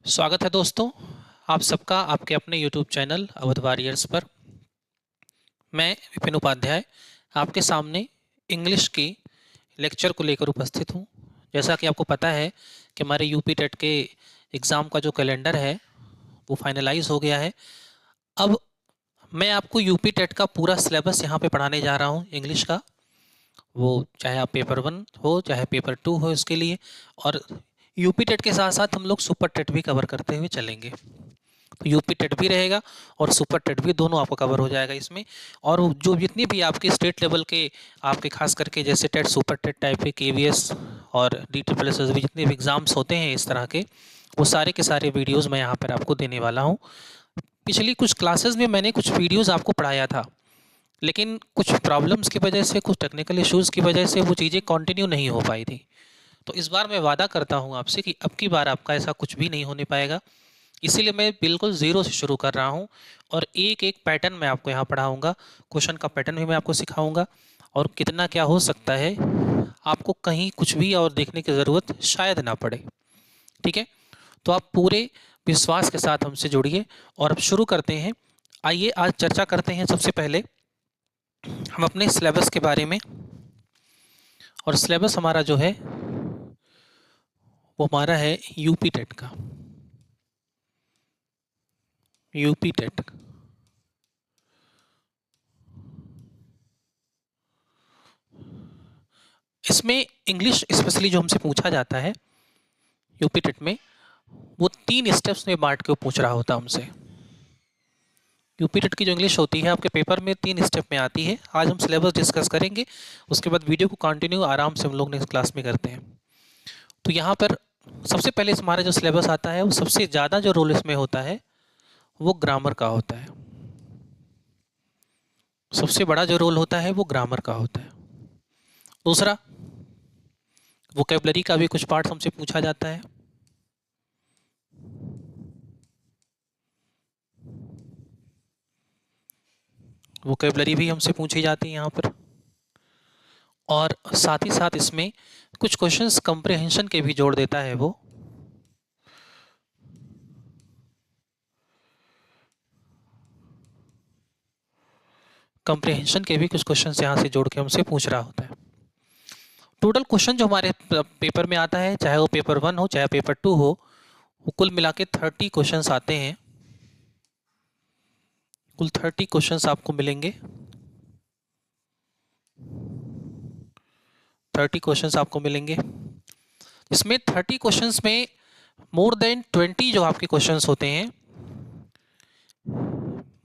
स्वागत है दोस्तों, आप सबका आपके अपने यूट्यूब चैनल अवध वॉरियर्स पर। मैं विपिन उपाध्याय आपके सामने इंग्लिश की लेक्चर को लेकर उपस्थित हूं। जैसा कि आपको पता है कि हमारे यूपी टेट के एग्ज़ाम का जो कैलेंडर है वो फाइनलाइज हो गया है। अब मैं आपको यूपी टेट का पूरा सिलेबस यहाँ पे पढ़ाने जा रहा हूँ इंग्लिश का। वो चाहे आप पेपर 1 हो चाहे पेपर 2 हो इसके लिए, और यूपी टेट के साथ साथ हम लोग सुपर टेट भी कवर करते हुए चलेंगे। तो यूपी टेट भी रहेगा और सुपर टेट भी, दोनों आपको कवर हो जाएगा इसमें। और जो जितनी भी आपके स्टेट लेवल के आपके खास करके जैसे टेट, सुपर टेट टाइप के, केवीएस और DSSS भी जितने भी एग्ज़ाम्स होते हैं इस तरह के, वो सारे के सारे वीडियोस मैं यहाँ पर आपको देने वाला हूँ। पिछली कुछ क्लासेस में मैंने कुछ वीडियोस आपको पढ़ाया था, लेकिन कुछ प्रॉब्लम्स की वजह से, कुछ टेक्निकल इश्यूज़ की वजह से वो चीज़ें कंटिन्यू नहीं हो पाई थी। तो इस बार मैं वादा करता हूँ आपसे कि अब की बार आपका ऐसा कुछ भी नहीं होने पाएगा। इसीलिए मैं बिल्कुल ज़ीरो से शुरू कर रहा हूँ और एक एक पैटर्न मैं आपको यहाँ पढ़ाऊँगा। क्वेश्चन का पैटर्न भी मैं आपको सिखाऊँगा और कितना क्या हो सकता है, आपको कहीं कुछ भी और देखने की ज़रूरत शायद ना पड़े। ठीक है? तो आप पूरे विश्वास के साथ हमसे जुड़िए और अब शुरू करते हैं। आइए आज चर्चा करते हैं सबसे पहले हम अपने सिलेबस के बारे में। और सिलेबस हमारा जो है वो हमारा है यूपी टेट का। यूपी टेट इसमें इंग्लिश स्पेशली जो हमसे पूछा जाता है यूपी टेट में, वो 3 स्टेप्स में बांट के वो पूछ रहा होता है हमसे। यूपी टेट की जो इंग्लिश होती है आपके पेपर में 3 स्टेप में आती है। आज हम सिलेबस डिस्कस करेंगे, उसके बाद वीडियो को कंटिन्यू आराम से हम लोग नेक्स्ट क्लास में करते हैं। तो यहाँ पर सबसे पहले हमारा जो सिलेबस आता है, वो सबसे ज़्यादा जो रोल इसमें होता है वो ग्रामर का होता है। सबसे बड़ा जो रोल होता है वो ग्रामर का होता है। दूसरा, वोकेबलरी का भी कुछ पार्ट हमसे पूछा जाता है। वोकेबलरी भी हमसे पूछी जाती है यहाँ पर। और साथ ही साथ इसमें कुछ क्वेश्चंस कंप्रिहेंशन के भी जोड़ देता है वो। कंप्रिहेंशन के भी कुछ क्वेश्चंस यहाँ से जोड़ के हमसे पूछ रहा होता है। टोटल क्वेश्चन जो हमारे पेपर में आता है, चाहे वो पेपर 1 हो चाहे पेपर 2 हो, वो कुल मिला के 30 क्वेश्चंस आते हैं। कुल 30 क्वेश्चंस आपको मिलेंगे। 30 क्वेश्चंस आपको मिलेंगे। इसमें 30 क्वेश्चंस में मोर देन 20 जो आपके क्वेश्चंस होते हैं,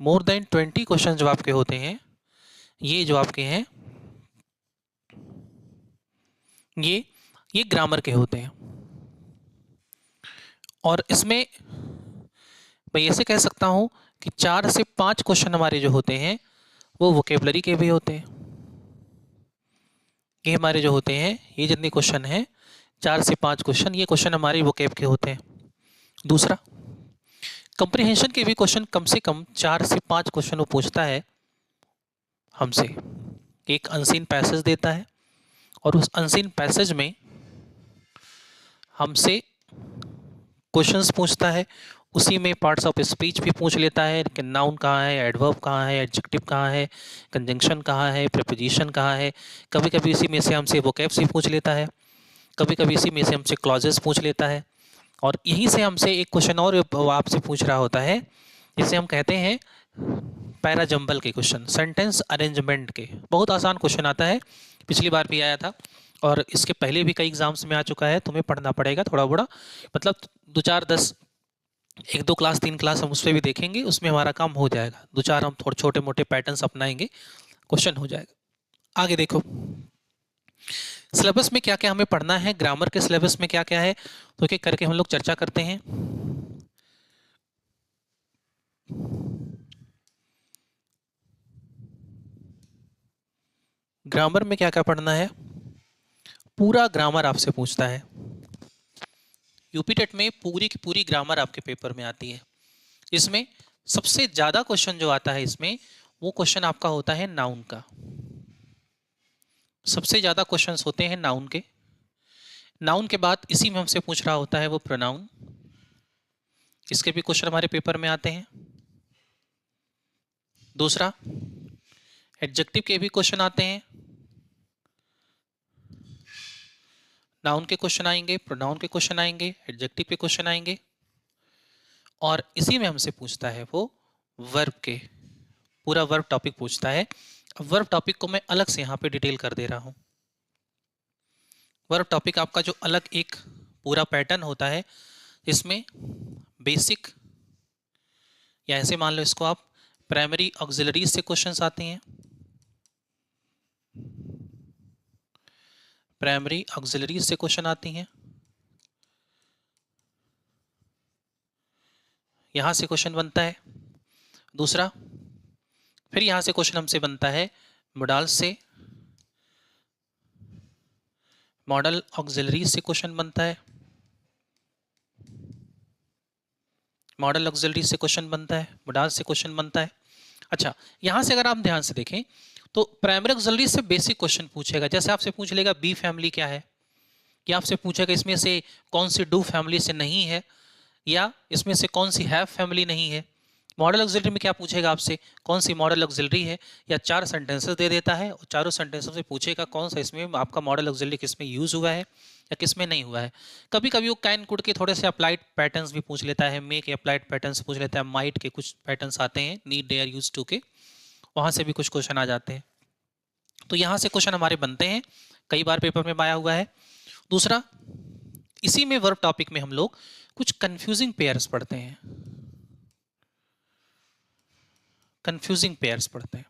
मोर देन 20 क्वेश्चन जो आपके होते हैं, ये जो आपके हैं ये ग्रामर के होते हैं। और इसमें मैं ऐसे कह सकता हूँ कि 4 से 5 क्वेश्चन हमारे जो होते हैं वो वोकेबलरी के भी होते हैं। ये हमारे जो होते हैं, ये जितने क्वेश्चन हैं, 4 से 5 क्वेश्चन, ये क्वेश्चन हमारे वोकेब के होते हैं। दूसरा, कंप्रिहेंशन के भी क्वेश्चन कम से कम 4 से 5 क्वेश्चन वो पूछता है हमसे। एक अनसीन पैसेज देता है और उस अनसीन पैसेज में हमसे क्वेश्चंस पूछता है। उसी में पार्ट्स ऑफ स्पीच भी पूछ लेता है कि नाउन कहाँ है, एडवर्ब कहाँ है, एडजेक्टिव कहाँ है, कंजंक्शन कहाँ है, प्रीपोजिशन कहाँ है। कभी कभी इसी में से हमसे वोकैब्स भी पूछ लेता है, कभी कभी इसी में से हमसे क्लॉजेस पूछ लेता है। और यहीं से हमसे एक क्वेश्चन और वो आपसे पूछ रहा होता है, जिसे हम कहते हैं पैरा जंबल के क्वेश्चन, सेंटेंस अरेंजमेंट के। बहुत आसान क्वेश्चन आता है, पिछली बार भी आया था और इसके पहले भी कई एग्जाम्स में आ चुका है। तुम्हें पढ़ना पड़ेगा थोड़ा बड़ा, मतलब 2 4 10 1 2 क्लास 3 क्लास हम उस पर भी देखेंगे, उसमें हमारा काम हो जाएगा। 2 4 हम थोड़े छोटे मोटे पैटर्न्स अपनाएंगे, क्वेश्चन हो जाएगा। आगे देखो सिलेबस में क्या क्या हमें पढ़ना है, ग्रामर के सिलेबस में क्या क्या है, तो एक एक करके हम लोग चर्चा करते हैं। ग्रामर में क्या क्या पढ़ना है, पूरा ग्रामर आपसे पूछता है। यूपी टेट में पूरी की पूरी ग्रामर आपके पेपर में आती है। इसमें सबसे ज़्यादा क्वेश्चन जो आता है इसमें, वो क्वेश्चन आपका होता है नाउन का। सबसे ज़्यादा क्वेश्चंस होते हैं नाउन के। नाउन के बाद इसी में हमसे पूछ रहा होता है वो प्रोनाउन। इसके भी क्वेश्चन हमारे पेपर में आते हैं। दूसरा, एडजेक्टिव के भी क्वेश्चन आते हैं, नाउन के क्वेश्चन आएंगे, प्रोनाउन के क्वेश्चन आएंगे, एडजेक्टिव के क्वेश्चन आएंगे, और इसी में हमसे पूछता है वो वर्ब के, पूरा वर्ब टॉपिक पूछता है। अब वर्ब टॉपिक को मैं अलग से यहाँ पे डिटेल कर दे रहा हूँ। वर्ब टॉपिक आपका जो अलग एक पूरा पैटर्न होता है, इसमें बेसिक, या ऐसे मान लो इसको आप, प्राइमरी ऑक्सिलरीज से क्वेश्चंस आते हैं, प्राइमरी ऑक्सिलरीज से क्वेश्चन आती हैं, यहां से क्वेश्चन बनता है। दूसरा, फिर यहां से क्वेश्चन हमसे बनता है मॉडल से, मॉडल ऑक्सिलरीज से क्वेश्चन बनता है, मॉडल ऑक्सिलरी से क्वेश्चन बनता है, मॉडल से क्वेश्चन बनता है। अच्छा, यहां से अगर आप ध्यान से देखें तो प्राइमरी ऑक्सिलरी से बेसिक क्वेश्चन पूछेगा, जैसे आपसे पूछ लेगा बी फैमिली क्या है, या आपसे पूछेगा इसमें से कौन सी डू फैमिली से नहीं है, या इसमें से कौन सी हैव फैमिली नहीं है। मॉडल ऑक्सिलरी में क्या पूछेगा आपसे, कौन सी मॉडल ऑक्सिलरी है, या 4 सेंटेंसेस दे देता है और चारों सेंटेंसेस से पूछेगा कौन सा इसमें आपका मॉडल ऑक्सिलरी किस में यूज हुआ है या किस में नहीं हुआ है। कभी कभी वो कैन कुड के थोड़े से अप्लाइड पैटर्न्स भी पूछ लेता है, मे के अप्लाइड पैटर्न्स पूछ लेता है, माइट के कुछ पैटर्न्स आते हैं, नीड डेयर यूज टू के, वहां से भी कुछ क्वेश्चन आ जाते हैं। तो यहाँ से क्वेश्चन हमारे बनते हैं, कई बार पेपर में आया हुआ है। दूसरा, इसी में वर्ब टॉपिक में हम लोग कुछ कंफ्यूजिंग पेयर्स पढ़ते हैं, कंफ्यूजिंग पेयर्स पढ़ते हैं।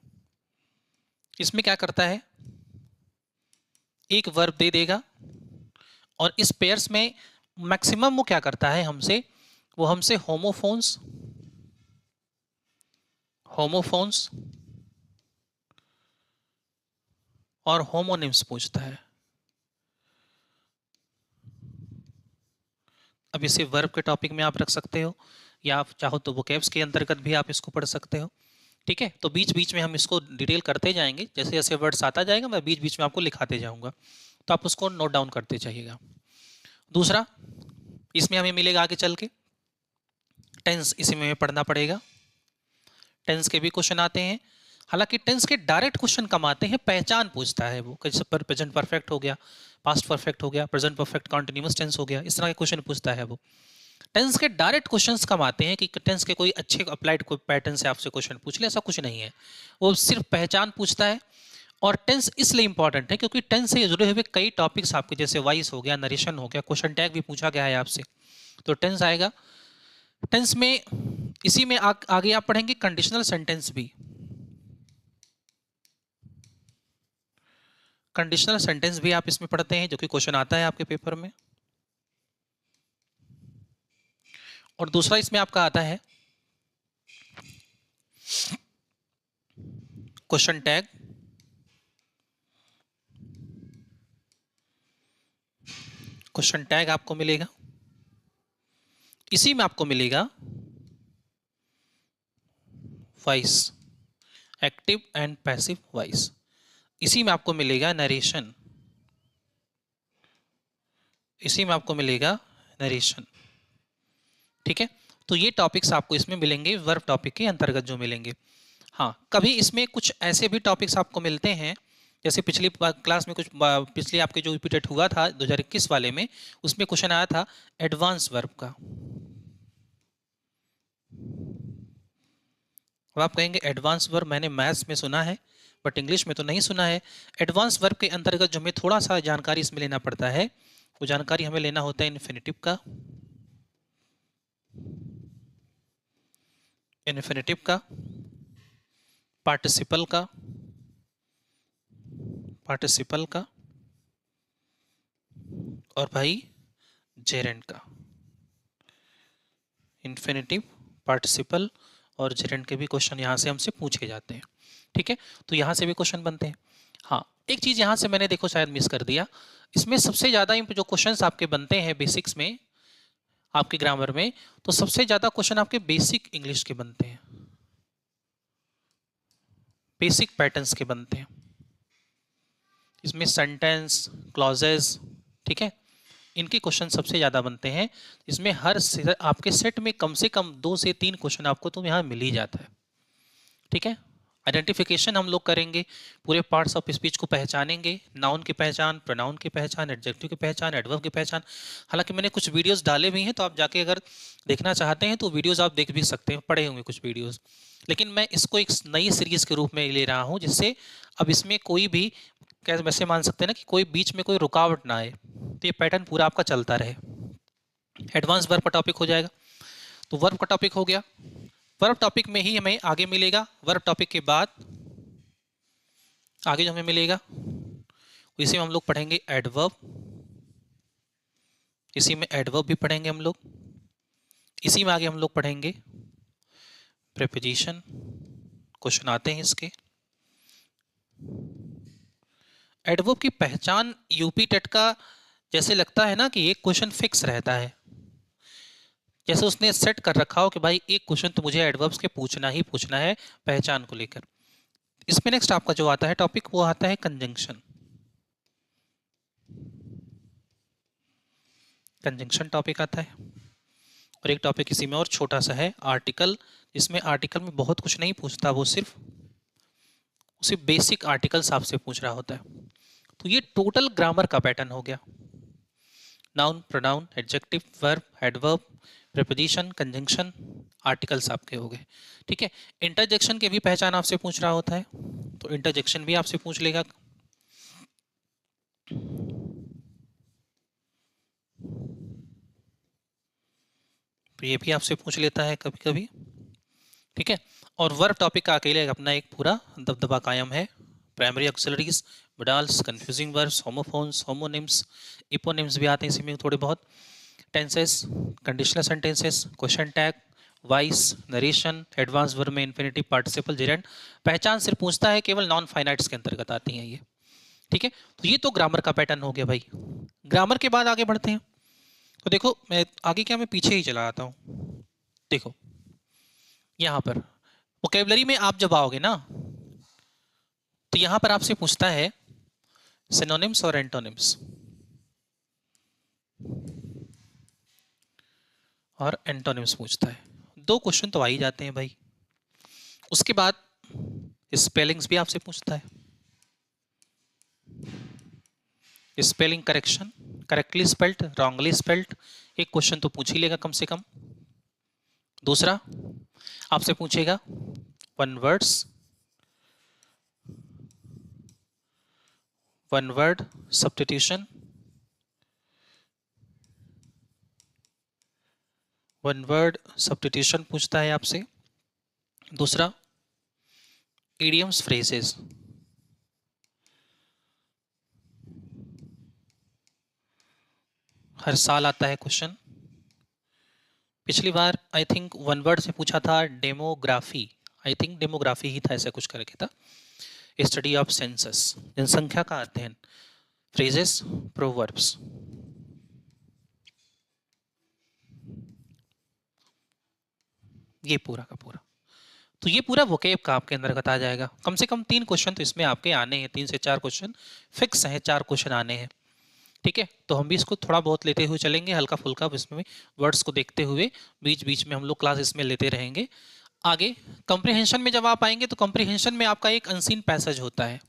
इसमें क्या करता है, एक वर्ब दे देगा और इस पेयर्स में मैक्सिमम वो क्या करता है हमसे, वो हमसे होमोफोन्स, होमोफोन्स और होमोनिम्स पूछता है। अब इसे वर्ब के टॉपिक में आप रख सकते हो, या आप चाहो तो वोकैब्स के अंतर्गत भी आप इसको पढ़ सकते हो। ठीक है, तो बीच बीच में हम इसको डिटेल करते जाएंगे, जैसे जैसे वर्ड्स आता जाएगा मैं बीच बीच में आपको लिखाते जाऊंगा, तो आप उसको नोट डाउन करते जाइएगा। दूसरा, इसमें हमें मिलेगा आगे चल के टेंस, इसी में हमें पढ़ना पड़ेगा। टेंस के भी क्वेश्चन आते हैं, हालांकि टेंस के डायरेक्ट क्वेश्चन कम आते हैं, पहचान पूछता है वो, जैसे प्रेजेंट परफेक्ट हो गया, पास्ट परफेक्ट हो गया, प्रेजेंट परफेक्ट कॉन्टिन्यूअस टेंस हो गया, इस तरह के क्वेश्चन पूछता है वो। टेंस के डायरेक्ट क्वेश्चंस कम आते हैं कि टेंस के कोई अच्छे अप्लाइड कोई पैटर्न से आपसे क्वेश्चन पूछ ले, ऐसा कुछ नहीं है, वो सिर्फ पहचान पूछता है। और टेंस इसलिए इंपॉर्टेंट है क्योंकि टेंस से जुड़े हुए कई टॉपिक्स आपके, जैसे वॉइस हो गया, नरेशन हो गया, क्वेश्चन टैग भी पूछा गया है आपसे, तो टेंस आएगा। टेंस में इसी में आगे आप पढ़ेंगे कंडीशनल सेंटेंस भी, कंडीशनल सेंटेंस भी आप इसमें पढ़ते हैं, जो कि क्वेश्चन आता है आपके पेपर में। और दूसरा इसमें आपका आता है क्वेश्चन टैग, क्वेश्चन टैग आपको मिलेगा, इसी में आपको मिलेगा voice, active and passive voice, इसी में आपको मिलेगा नरेशन, इसी में आपको मिलेगा नरेशन। ठीक है, तो ये टॉपिक्स आपको इसमें मिलेंगे, वर्ब टॉपिक के अंतर्गत जो मिलेंगे। हाँ, कभी इसमें कुछ ऐसे भी टॉपिक्स आपको मिलते हैं, जैसे पिछली क्लास में कुछ पिछले आपके जो रिपीटेड हुआ था 2021 वाले में, उसमें क्वेश्चन आया था एडवांस वर्ब का। अब आप कहेंगे एडवांस वर्ब मैंने मैथ्स में सुना है बट इंग्लिश में तो नहीं सुना है। एडवांस वर्ब के अंतर्गत जो हमें थोड़ा सा जानकारी इसमें लेना पड़ता है, वो जानकारी हमें लेना होता है इन्फिनेटिव का, इन्फिनेटिव का, पार्टिसिपल का, पार्टिसिपल का, और भाई जेरेंड का। इन्फिनेटिव, पार्टिसिपल और जेरेंड के भी क्वेश्चन यहाँ से हमसे पूछे जाते हैं। ठीक है, तो यहाँ से भी क्वेश्चन बनते हैं। हाँ, एक चीज यहाँ से मैंने देखो शायद मिस कर दिया, इसमें सबसे ज्यादा जो क्वेश्चंस आपके बनते हैं बेसिक्स में, आपके ग्रामर में, तो सबसे ज्यादा क्वेश्चन आपके बेसिक इंग्लिश के बनते हैं, बेसिक पैटर्न्स के बनते हैं। इसमें सेंटेंस, क्लॉजेस, ठीक है, इनके क्वेश्चन सबसे ज़्यादा बनते हैं। इसमें आपके सेट में कम से कम 2 से 3 क्वेश्चन आपको तो यहाँ मिल ही जाता है। ठीक है, आइडेंटिफिकेशन हम लोग करेंगे, पूरे पार्ट्स ऑफ स्पीच को पहचानेंगे, नाउन की पहचान, प्रोनाउन की पहचान, एडजेक्टिव की पहचान, एडवर्ब की पहचान। हालांकि मैंने कुछ वीडियोस डाले भी हैं, तो आप जाके अगर देखना चाहते हैं तो वीडियोस आप देख भी सकते हैं, पढ़े होंगे कुछ वीडियोस। लेकिन मैं इसको एक नई सीरीज के रूप में ले रहा हूँ, जिससे अब इसमें कोई भी कैसे वैसे मान सकते हैं ना कि कोई बीच में कोई रुकावट ना आए, तो ये पैटर्न पूरा आपका चलता रहे। एडवांस वर्ब का टॉपिक हो जाएगा, तो वर्ब का टॉपिक हो गया। वर्ब टॉपिक में ही हमें आगे मिलेगा, वर्ब टॉपिक के बाद आगे जो हमें मिलेगा इसी में हम लोग पढ़ेंगे एडवर्ब, इसी में एडवर्ब भी पढ़ेंगे हम लोग, इसी में आगे हम लोग पढ़ेंगे प्रीपोजिशन, क्वेश्चन आते हैं इसके। एडवर्ब की पहचान यूपी टेट का जैसे लगता है ना कि एक क्वेश्चन फिक्स रहता है, जैसे उसने सेट कर रखा हो कि भाई एक क्वेश्चन तो मुझे एडवर्ब्स के पूछना ही पूछना है पहचान को लेकर। इसमें नेक्स्ट आपका जो आता है टॉपिक वो आता है कंजंक्शन। कंजंक्शन टॉपिक आता है, और एक टॉपिक इसी में और छोटा सा है आर्टिकल, जिसमें आर्टिकल में बहुत कुछ नहीं पूछता, वो सिर्फ बेसिक आर्टिकल्स आपसे पूछ रहा होता है। तो ये टोटल ग्रामर का पैटर्न हो गया, noun, pronoun, adjective, verb, adverb, preposition, conjunction, articles आपके हो गए। ठीक है, इंटरजेक्शन के भी पहचान आपसे पूछ रहा होता है, तो इंटरजेक्शन भी आपसे पूछ लेगा। तो ये भी आपसे पूछ लेता है कभी कभी। ठीक है, और वर्ब टॉपिक का अकेले अपना एक पूरा दबदबा कायम है। Primary auxiliaries, modals, confusing verbs, homophones, homonyms, eponyms भी आते हैं इसी में थोड़े बहुत, tenses, conditional sentences, question tag, voice, narration, advance verb में इन्फिनिटिव, पार्टिसिपल, जेरेंड। पहचान सिर्फ पूछता है, केवल नॉन फाइनाइट्स के अंतर्गत आती हैं ये। ठीक है, तो ये तो ग्रामर का पैटर्न हो गया भाई। ग्रामर के बाद आगे बढ़ते हैं, तो देखो मैं आगे क्या मैं पीछे ही चला आता हूँ। देखो यहाँ पर वोकेबलरी में आप जब आओगे ना, तो यहाँ पर आपसे पूछता है सिनोनिम्स और एंटोनिम्स, और एंटोनिम्स पूछता है। 2 क्वेश्चन तो आ ही जाते हैं भाई। उसके बाद स्पेलिंग्स भी आपसे पूछता है, spelling correction, correctly spelled, wrongly spelled, एक क्वेश्चन तो पूछ ही लेगा कम से कम। दूसरा आपसे पूछेगा one word substitution, one word substitution पूछता है आपसे। दूसरा इडियम्स फ्रेजेस, हर साल आता है क्वेश्चन। पिछली बार आई थिंक वन वर्ड से पूछा था डेमोग्राफी, आई थिंक डेमोग्राफी ही था, ऐसा कुछ करके था। स्टडी ऑफ सेंसस, जनसंख्या का अध्ययन। Phrases, proverbs. ये पूरा का पूरा, तो ये पूरा वोकेब का आपके अंदर आ जाएगा। कम से कम 3 क्वेश्चन तो इसमें आपके आने हैं, 3 से 4 क्वेश्चन फिक्स हैं, 4 क्वेश्चन आने हैं। ठीक है, तो हम भी इसको थोड़ा बहुत लेते हुए चलेंगे, हल्का फुल्का इसमें वर्ड्स को देखते हुए बीच बीच में हम लोग क्लास इसमें लेते रहेंगे। आगे कंप्रीहेंशन में जब आप आएंगे, तो कंप्रीहेंशन में आपका एक अनसीन पैसेज होता है।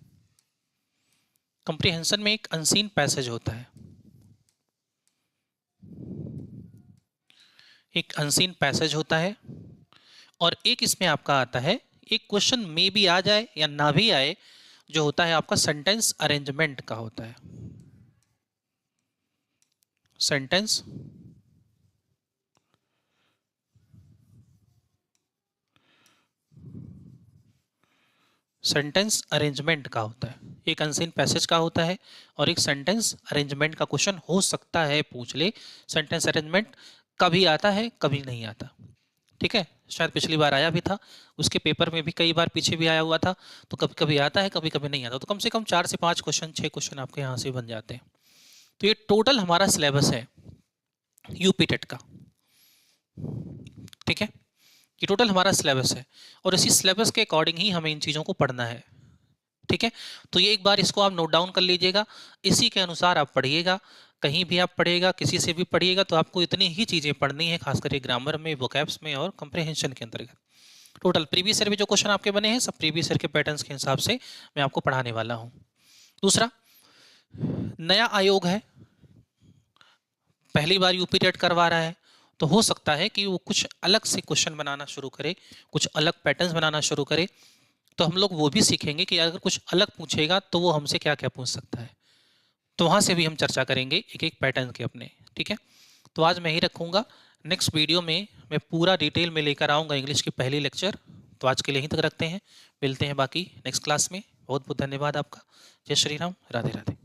कंप्रीहेंशन में एक अनसीन पैसेज होता है, एक अनसीन पैसेज होता है, और एक इसमें आपका आता है, एक क्वेश्चन में भी आ जाए या ना भी आए, जो होता है आपका सेंटेंस अरेंजमेंट का होता है। सेंटेंस अरेंजमेंट का होता है, एक अनसीन पैसेज का होता है, और एक सेंटेंस अरेंजमेंट का क्वेश्चन हो सकता है पूछ ले। सेंटेंस अरेंजमेंट कभी आता है, कभी नहीं आता। ठीक है, शायद पिछली बार आया भी था, उसके पेपर में भी कई बार पीछे भी आया हुआ था, तो कभी कभी आता है, कभी कभी नहीं आता। तो कम से कम 4 से 5 क्वेश्चन, 6 क्वेश्चन आपके यहाँ से बन जाते हैं। तो ये टोटल हमारा सिलेबस है यूपी टेट का। ठीक है, ये टोटल हमारा सिलेबस है, और इसी सिलेबस के अकॉर्डिंग ही हमें इन चीज़ों को पढ़ना है। ठीक है, तो ये एक बार इसको आप नोट डाउन कर लीजिएगा, इसी के अनुसार आप पढ़िएगा। कहीं भी आप पढ़िएगा, किसी से भी पढ़िएगा, तो आपको इतनी ही चीज़ें पढ़नी है, खास करके ग्रामर में, वोकैब्स में और कंप्रीहेंशन के अंतर्गत। टोटल प्रीवियस ईयर में जो क्वेश्चन आपके बने हैं सब प्रीवियस ईयर के पैटर्न्स के हिसाब से मैं आपको पढ़ाने वाला हूँ। दूसरा, नया आयोग है, पहली बार यूपी टेट करवा रहा है, तो हो सकता है कि वो कुछ अलग से क्वेश्चन बनाना शुरू करे, कुछ अलग पैटर्न्स बनाना शुरू करे, तो हम लोग वो भी सीखेंगे कि अगर कुछ अलग पूछेगा तो वो हमसे क्या क्या पूछ सकता है, तो वहाँ से भी हम चर्चा करेंगे एक एक पैटर्न के अपने। ठीक है, तो आज मैं ही रखूँगा, नेक्स्ट वीडियो में मैं पूरा डिटेल में लेकर आऊँगा इंग्लिश की पहली लेक्चर। तो आज के लिए यहीं तक रखते हैं, मिलते हैं बाकी नेक्स्ट क्लास में। बहुत बहुत धन्यवाद आपका। जय श्री राम, राधे राधे।